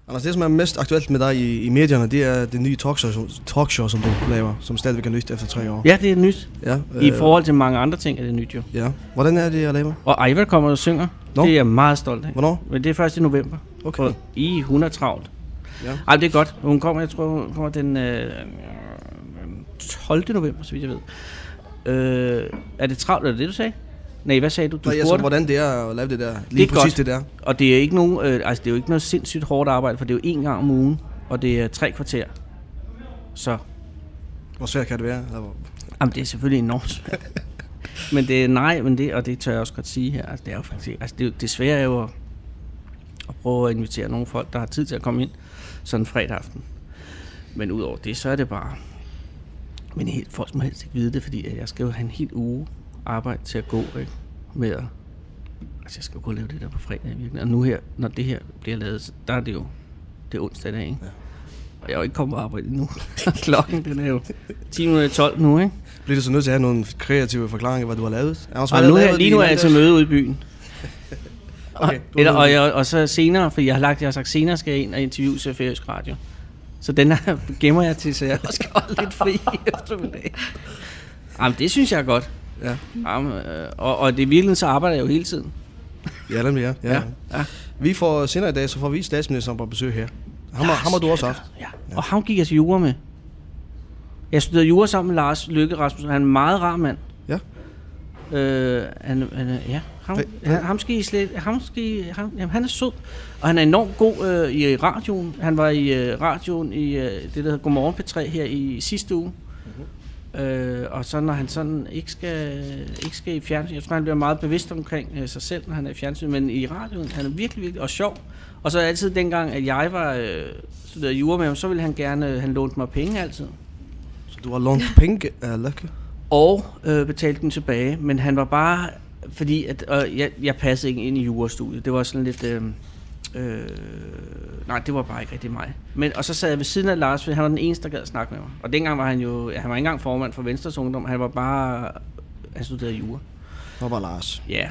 Anders, det som er mest aktuelt med dig i medierne, det er det nye talkshow, som du laver, som stadigvæk er nyt efter 3 år. Ja, det er nyt. Ja, I forhold til mange andre ting er det nyt jo. Ja. Hvordan er det at lave? Og Ejva kommer og synger. Nå. Det er jeg meget stolt af. Hvornår? Men det er først i november. Okay. Og hun er travlt. Ja. Ej, det er godt. Hun kommer, jeg tror, hun kommer den 12. november, så vidt jeg ved. Er det travlt, er det du sagde? Nej, hvad sagde du? Du spurgte, hvordan det er at lave det der. Lige det præcis godt. det der. Og det er ikke nogen, altså det er jo ikke noget sindssygt hårdt arbejde, for det er jo 1 gang om ugen, og det er 3 kvarter. Så. Hvor svært kan det være? Jamen, det er selvfølgelig enormt svært. Men det og det tør jeg også godt sige her. Altså, det er jo faktisk, altså det svære er jo at prøve at invitere nogle folk, der har tid til at komme ind sådan en fredag aften. Men udover det, så er det bare. Men folk må helst ikke vide det, fordi jeg skal jo have en hel uge arbejde til at gå, ikke? Med at, altså jeg skal jo gå og lave det der på fredag virkelig. Og nu her, når det her bliver lavet, så der er det jo, det er onsdag dag, ikke? Ja. Og jeg er jo ikke kommet på arbejde endnu. Klokken, den er jo 10:12 nu, ikke? Bliver du så nødt til at have nogle kreative forklaringer, hvad du har lavet? Lige nu er jeg til møde ude i byen. Okay, og så senere, for jeg har sagt senere skal jeg ind og interviewe til Færøsk Radio. Så den her gemmer jeg til, så jeg også skal holde lidt fri eftermiddag. Jamen, det synes jeg er godt. Ja. Jamen, og det er virkelig, så arbejder jeg jo hele tiden. Ja, nemlig, ja. Vi får senere i dag, så får vi statsministeren på besøg her. Ham har du også haft. Ja. Og ham gik jeg til jura med. Jeg studerede jura sammen med Lars Løkke Rasmussen. Han er en meget rar mand. Ja. Han er sød. Og han er enormt god i radioen. Han var i radioen i det, der hedder Godmorgen P3 her i sidste uge. Og så når han sådan ikke skal i fjernsyn, jeg tror han bliver meget bevidst omkring sig selv, når han er i fjernsyn, men i radioen, han er virkelig, virkelig og sjov. Og så altid dengang, at jeg var studeret jura med ham, så ville han gerne, han lånte mig penge altid. Så du har lånt penge af Løkke? Og betalte den tilbage, men han var bare, fordi at, jeg passede ikke ind i jurastudiet, det var sådan lidt, nej, det var bare ikke rigtig mig. Og så sad jeg ved siden af Lars, fordi han var den eneste, der gad at snakke med mig. Og dengang var han jo, han var ikke engang formand for Venstres Ungdom, han studerede jura. Det var bare Lars. Ja,